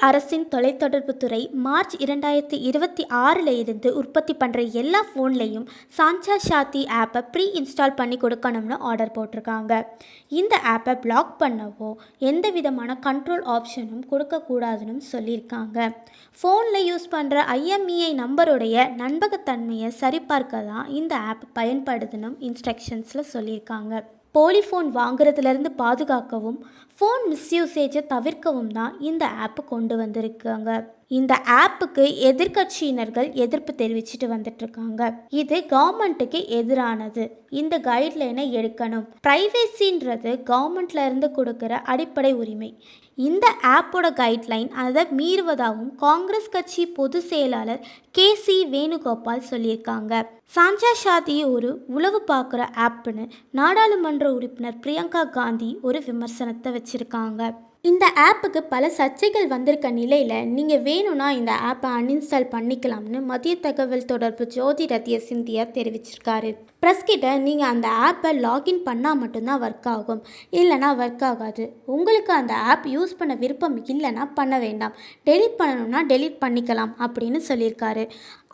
அரசின் தொலைத்தொடர்புத்துறை மார்ச் 2026 இருந்து உற்பத்தி பண்ணுற எல்லா ஃபோன்லேயும் சாஞ்சா ஷாத்தி ஆப்பை ப்ரீ இன்ஸ்டால் பண்ணி கொடுக்கணும்னு ஆர்டர் போட்டிருக்காங்க. இந்த ஆப்பை பிளாக் பண்ணவோ எந்த விதமான கண்ட்ரோல் ஆப்ஷனும் கொடுக்கக்கூடாதுன்னு சொல்லியிருக்காங்க. ஃபோனில் யூஸ் பண்ணுற IMEI நம்பருடைய நம்பகத்தன்மையை சரிபார்க்க தான் இந்த ஆப் பயன்படுதுன்னு இன்ஸ்ட்ரக்ஷன்ஸில் சொல்லியிருக்காங்க. போலி ஃபோன் வாங்குறதுலேருந்து பாதுகாக்கவும் ஃபோன் மிஸ்யூசேஜை தவிர்க்கவும் தான் இந்த ஆப்பு கொண்டு வந்திருக்காங்க. இந்த ஆப்புக்கு எதிர்கட்சியினர்கள் எதிர்ப்பு தெரிவிச்சுட்டு வந்துட்டுருக்காங்க. இது கவர்மெண்ட்டுக்கு எதிரானது. இந்த கைட்லைனை எடுக்கணும். ப்ரைவேசின்றது கவர்மெண்ட்ல இருந்து கொடுக்குற அடிப்படை உரிமை. இந்த ஆப்போட கைட்லைன் அதை மீறுவதாகவும் காங்கிரஸ் கட்சி பொதுச் செயலாளர் KC வேணுகோபால் சொல்லியிருக்காங்க. சாஞ்சா ஷாதி ஒரு உளவு பார்க்குற ஆப்னு நாடாளுமன்ற உறுப்பினர் பிரியங்கா காந்தி ஒரு விமர்சனத்தை வச்சுருக்காங்க. இந்த ஆப்புக்கு பல சர்ச்சைகள் வந்திருக்க நிலையில் நீங்கள் வேணும்னா இந்த ஆப்பை அன்இன்ஸ்டால் பண்ணிக்கலாம்னு மத்திய தகவல் தொடர்பு ஜோதிராதித்ய சிந்தியா தெரிவிச்சிருக்காரு. ப்ரெஸ்கிட்ட நீங்கள் அந்த ஆப்பை லாகின் பண்ணால் மட்டும்தான் ஒர்க் ஆகும், இல்லைனா ஒர்க் ஆகாது. உங்களுக்கு அந்த ஆப் யூஸ் பண்ண விருப்பம் இல்லைன்னா பண்ண வேண்டாம், டெலீட் பண்ணணும்னா டெலீட் பண்ணிக்கலாம் அப்படின்னு சொல்லியிருக்காரு.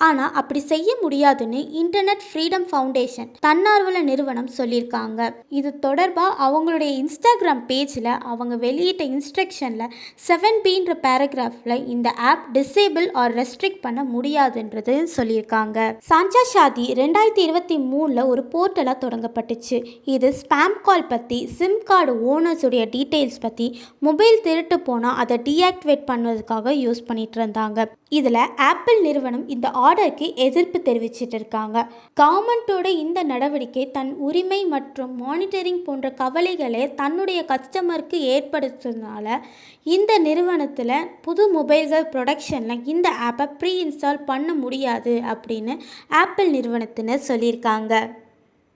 ஆனால் அப்படி செய்ய முடியாதுன்னு இன்டர்நெட் ஃப்ரீடம் ஃபவுண்டேஷன் தன்னார்வல நிறுவனம் சொல்லியிருக்காங்க. இது தொடர்பாக அவங்களுடைய இன்ஸ்டாகிராம் பேஜில் அவங்க வெளியிட்ட இன்ஸ்ட்ரக்ஷனில் 7Bன்ற பேராகிராஃபில் இந்த ஆப் டிசேபிள் ஆர் ரெஸ்ட்ரிக்ட் பண்ண முடியாதுன்றது சொல்லியிருக்காங்க. சாஞ்சா ஷாதி 2023 ஒரு போர்ட்டலாக தொடங்கப்பட்டுச்சு. இது ஸ்பேம் கால் பற்றி, சிம் கார்டு ஓனர்ஸுடைய டீட்டெயில்ஸ் பற்றி, மொபைல் திருட்டு போனால் அதை டீஆக்டிவேட் பண்ணுவதற்காக யூஸ் பண்ணிட்டு இருந்தாங்க. இதில் ஆப்பிள் நிறுவனம் இந்த ஆர்டருக்கு எதிர்ப்பு தெரிவிச்சிட்டு இருக்காங்க. கவர்மெண்ட்டோட இந்த நடவடிக்கை தன் உரிமை மற்றும் மானிட்டரிங் போன்ற கவலைகளை தன்னுடைய கஸ்டமருக்கு ஏற்படுத்துறதுனால இந்த நிறுவனத்தில் புது மொபைல்கள் ப்ரொடக்ஷனில் இந்த ஆப்பை ப்ரீ இன்ஸ்டால் பண்ண முடியாது அப்படின்னு ஆப்பிள் நிறுவனத்தினர் சொல்லியிருக்காங்க.